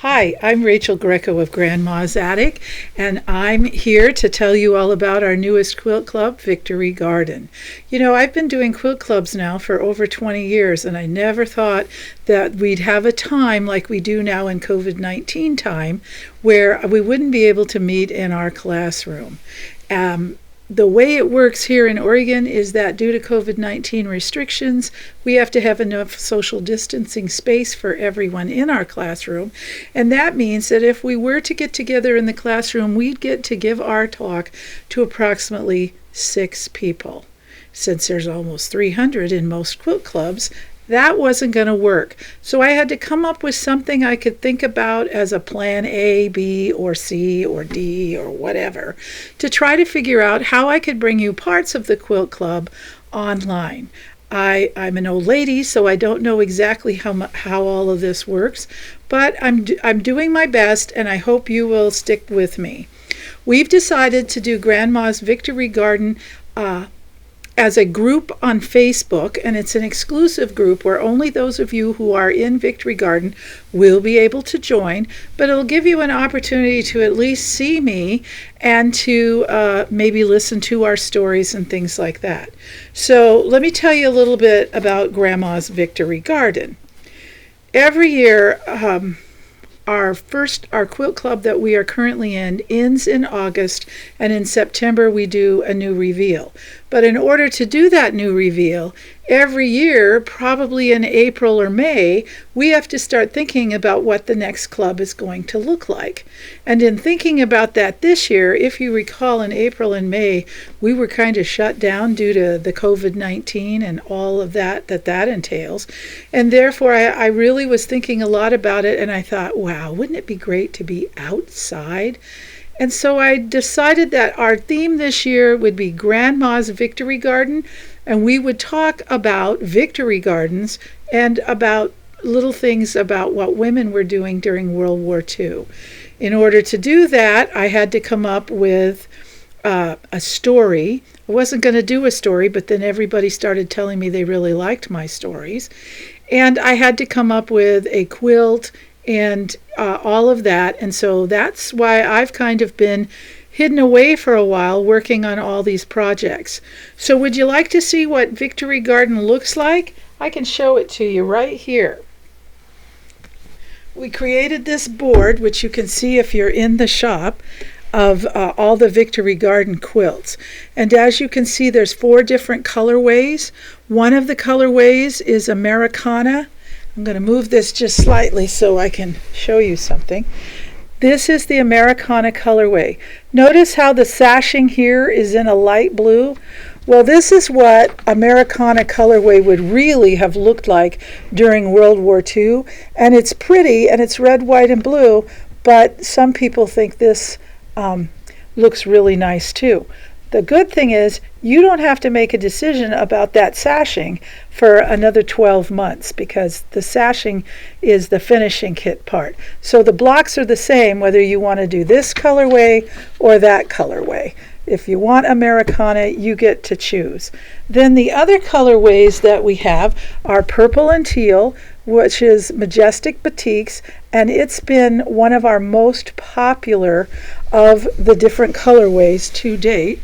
Hi, I'm Rachel Greco of Grandma's Attic, and I'm here to tell you all about our newest quilt club, Victory Garden. You know, I've been doing quilt clubs now for over 20 years, and I never thought that we'd have a time like we do now in COVID-19 time where we wouldn't be able to meet in our classroom. The way it works here in Oregon is that due to COVID-19 restrictions, we have to have enough social distancing space for everyone in our classroom. And that means that if we were to get together in the classroom, we'd get to give our talk to approximately 6 people. Since there's almost 300 in most quilt clubs, that wasn't going to work. So I had to come up with something I could think about as a plan A, B, or C, or D, or whatever, to try to figure out how I could bring you parts of the quilt club online. I'm an old lady, so I don't know exactly how all of this works, but I'm doing my best, and I hope you will stick with me. We've decided to do Grandma's Victory Garden as a group on Facebook, and it's an exclusive group where only those of you who are in Victory Garden will be able to join, but it'll give you an opportunity to at least see me and to maybe listen to our stories and things like that. So let me tell you a little bit about Grandma's Victory Garden. Every year, our quilt club that we are currently in ends in August, and in September we do a new reveal. But in order to do that new reveal, every year, probably in April or May, we have to start thinking about what the next club is going to look like. And in thinking about that this year, if you recall, in April and May, we were kind of shut down due to the COVID-19 and all of that entails. And therefore, I really was thinking a lot about it, and I thought, wow, wouldn't it be great to be outside? And so I decided that our theme this year would be Grandma's Victory Garden, and we would talk about victory gardens and about little things about what women were doing during World War II. In order to do that, I had to come up with a story. I wasn't going to do a story, but then everybody started telling me they really liked my stories. And I had to come up with a quilt and all of that. And so that's why I've kind of been hidden away for a while working on all these projects. So would you like to see what Victory Garden looks like? I can show it to you right here. We created this board, which you can see if you're in the shop, of all the Victory Garden quilts. And as you can see, there's 4 different colorways. One of the colorways is Americana. I'm going to move this just slightly so I can show you something. This is the Americana colorway. Notice how the sashing here is in a light blue? Well, this is what Americana colorway would really have looked like during World War II. And it's pretty, and it's red, white, and blue, but some people think this looks really nice too. The good thing is you don't have to make a decision about that sashing for another 12 months because the sashing is the finishing kit part. So the blocks are the same whether you want to do this colorway or that colorway. If you want Americana, you get to choose. Then the other colorways that we have are purple and teal, which is Majestic Batiks, and it's been one of our most popular of the different colorways to date.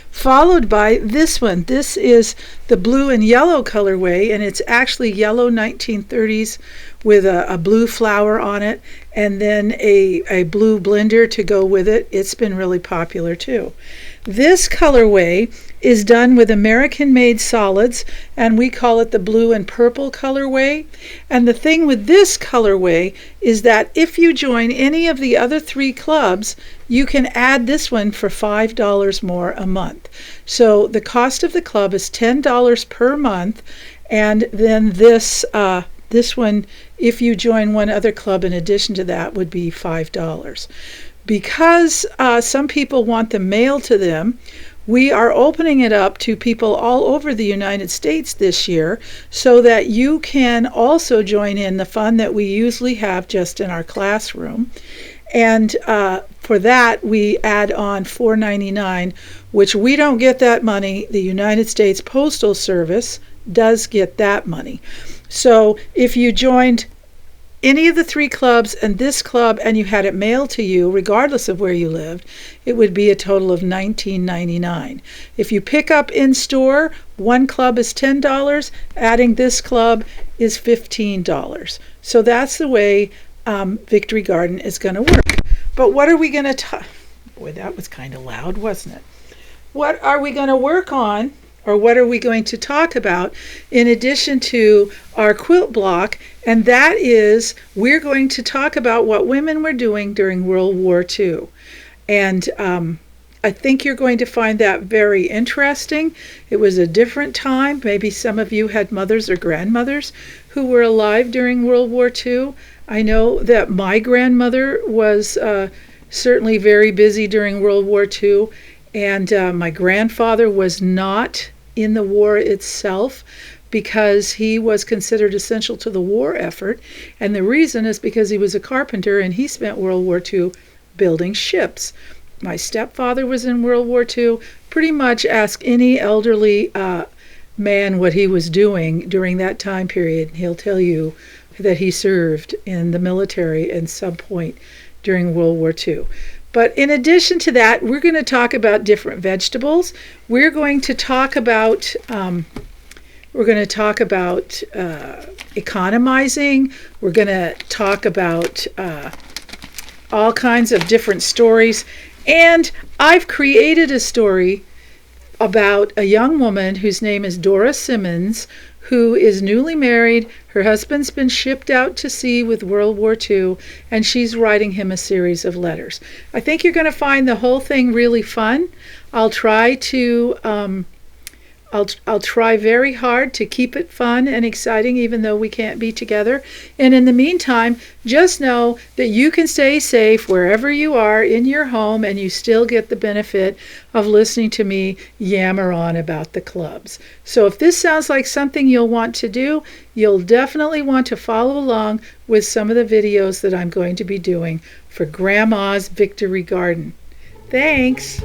Followed by this one. This is the blue and yellow colorway, and it's actually yellow 1930s with a blue flower on it, and then a blue blender to go with it. It's been really popular too. This colorway is done with American-made solids, and we call it the blue and purple colorway. And the thing with this colorway is that if you join any of the other 3 clubs, you can add this one for $5 more a month. So the cost of the club is $10 per month, and then this one, if you join one other club in addition to that, would be $5. Because some people want them mailed to them, we are opening it up to people all over the United States this year so that you can also join in the fun that we usually have just in our classroom. And for that, we add on $4.99, which we don't get that money. The United States Postal Service does get that money. So if you joined any of the 3 clubs and this club, and you had it mailed to you regardless of where you lived, it would be a total of $19.99. If you pick up in store, 1 club is $10, adding this club is $15. So that's the way Victory Garden is going to work. But what are we going to talk? Boy, that was kind of loud, wasn't it? What are we going to work on, or what are we going to talk about in addition to our quilt block? And that is, we're going to talk about what women were doing during World War II. And I think you're going to find that very interesting. It was a different time. Maybe some of you had mothers or grandmothers who were alive during World War II. I know that my grandmother was certainly very busy during World War II, and my grandfather was not in the war itself because he was considered essential to the war effort, and the reason is because he was a carpenter and he spent World War II building ships. My stepfather was in World War II. Pretty much ask any elderly man what he was doing during that time period. He'll tell you that he served in the military at some point during World War II. But in addition to that, we're going to talk about different vegetables. We're going to talk about economizing. We're going to talk about all kinds of different stories. And I've created a story about a young woman whose name is Dora Simmons, who is newly married. Her husband's been shipped out to sea with World War II, and she's writing him a series of letters. I think you're going to find the whole thing really fun. I'll try very hard to keep it fun and exciting, even though we can't be together. And in the meantime, just know that you can stay safe wherever you are in your home, and you still get the benefit of listening to me yammer on about the clubs. So if this sounds like something you'll want to do, you'll definitely want to follow along with some of the videos that I'm going to be doing for Grandma's Victory Garden. Thanks.